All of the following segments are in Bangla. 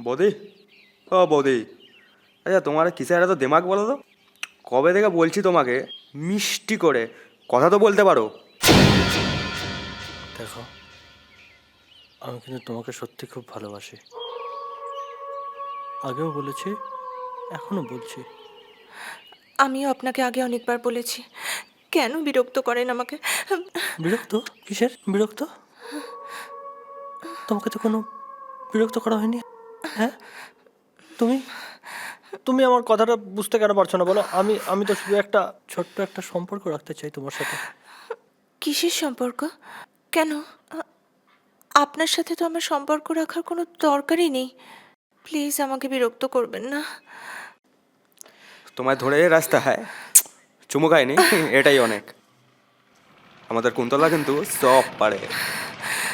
বৌদি, ও বৌদি, আচ্ছা তোমার কিসের এত দিমাগ বলো তো? কবে থেকে বলছি তোমাকে মিষ্টি করে কথা তো বলতে পারো। দেখো, আমি কিন্তু তোমাকে সত্যি খুব ভালোবাসি। আগেও বলেছি, এখনো বলছি। আমিও আপনাকে আগে অনেকবার বলেছি, কেন বিরক্ত করেন আমাকে? বিরক্ত? কিসের বিরক্ত? তোমাকে তো কোনো বিরক্ত করা হয়নি। হ্যাঁ, তুমি তুমি আমার কথাটা বুঝতে কেন পারছো না বলো? আমি আমি তো শুধু একটা ছোট্ট একটা সম্পর্ক রাখতে চাই তোমার সাথে। কিসের সম্পর্ক? কেন? আ- আপনার সাথে তো আমার সম্পর্ক রাখার কোনো দরকারই নেই। প্লিজ আমাকে বিরক্ত করবেন না। তোমায় ধরে রাস্তা হ্যাঁ চুমু খায়নি, এটাই অনেক। আমাদের কুন্তলা কিন্তু সব পারে।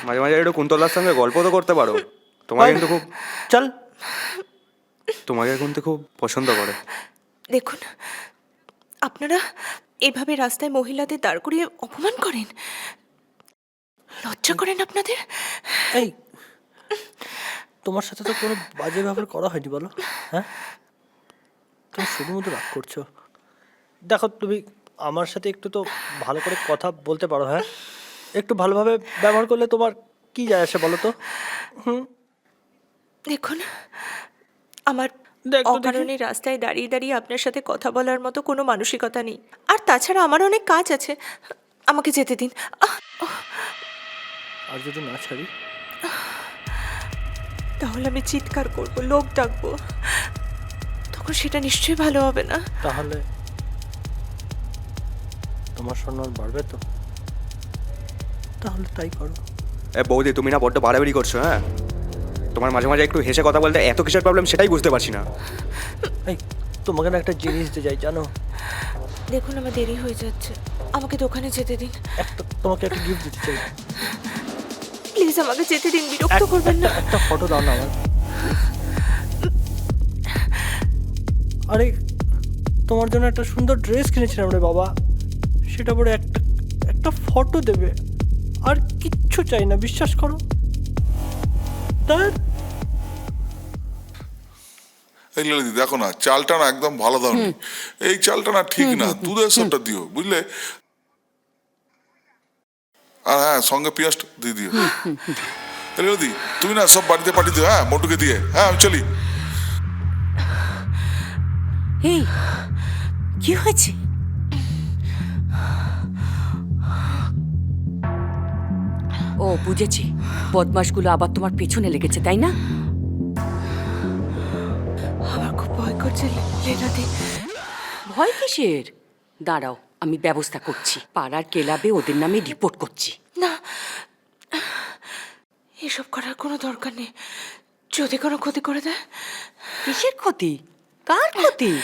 মাঝে মাঝে একটু কুন্তলার সঙ্গে গল্প তো করতে পারো। তোমাকে কিন্তু খুব চল। তোমাকে কিন্তু খুব পছন্দ করে। দেখুন, আপনারা এভাবে রাস্তায় মহিলাদের দাঁড় করিয়ে অপমান করেন। লজ্জা করেন আপনাদের? এই, তোমার সাথে তো কোনো বাজে ব্যবহার করা হয়নি বলো। হ্যাঁ, তুমি শুধুমাত্র রাগ করছো। দেখো, তুমি আমার সাথে একটু তো ভালো করে কথা বলতে পারো। হ্যাঁ, একটু ভালোভাবে ব্যবহার করলে তোমার কি যায় আসে বলো তো? দেখুন, আমার দেখ তো দেখি। অকারণে রাস্তায় দাঁড়িয়ে দাঁড়িয়ে আপনার সাথে কথা বলার মতো কোনো মানসিকতা নেই। আর তাছাড়া আমার অনেক কাজ আছে, আমাকে যেতে দিন। আর যদি না ছাড়ি? তাহলে আমি চিৎকার করব, লোক ডাকবো, তখন সেটা নিশ্চয়ই ভালো হবে না। তাহলে তোমার সম্মান বাড়বে তো? তাহলে তাই করো। এ বৌদি, তুমি না বড্ড বাড়াবাড়ি করছো। হ্যাঁ, তোমার মাঝে মাঝে একটু হেসে কথা বলতে এত কিসের প্রবলেম সেটাই বুঝতে পারছি না। এই, তোমাকে না একটা জিনিস দিতে চাই জানো? দেখুন, আমার দেরি হয়ে যাচ্ছে, আমাকে দোকানে যেতে দিন। তোমাকে একটা গিফট দিতে চাই। প্লিজ আমাকে যেতে দিন, বিরক্ত করবেন না। একটা ফটো দাও না আমার। আরে, তোমার জন্য একটা সুন্দর ড্রেস কিনেছিলাম রে বাবা, সেটা পরে একটা একটা ফটো দেবে। আর কিচ্ছু চাই না, বিশ্বাস করো। তা- এই ললিদি দেখো না, চালটা না একদম ভালো দাওনি। এই চালটা না ঠিক না, দুধের সরটা দিও বুঝলে। আর হ্যাঁ, সঙ্গে পেঁয়াজটা দিয়ে দিও। এই ললিদি, তুমি না সব বাড়িতে পাঠিয়ে দিও। হ্যাঁ, মোটুকে দিয়ে। হ্যাঁ, আমি চলি। এই, কি হয়েছে? ও বুঝেছি, বদমাশগুলো আবার তোমার পেছনে লেগেছে, তাই না? আমার খুব ভয় করছে লেনাদি। ভয় কিসের? দাঁড়াও, আমি ব্যবস্থা করছি। পাড়ার ক্লাবে ওদের নামে রিপোর্ট করছি। না, এসব করার কোনো দরকার নেই। যদি কোনো ক্ষতি করে দেয়? কিসের ক্ষতি? কার ক্ষতি?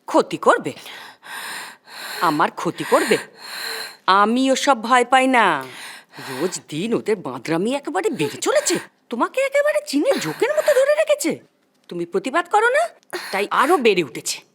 ক্ষতি করবে? আমার ক্ষতি করবে? আমি ওসব ভয় পাই না। রোজ দিন ওদের বাঁদরামি একেবারে বেড়ে চলেছে। তোমাকে একেবারে চীনের জোকের মতো ধরে রেখেছে। তুমি প্রতিবাদ করো না, তাই আরো বেড়ে উঠেছে।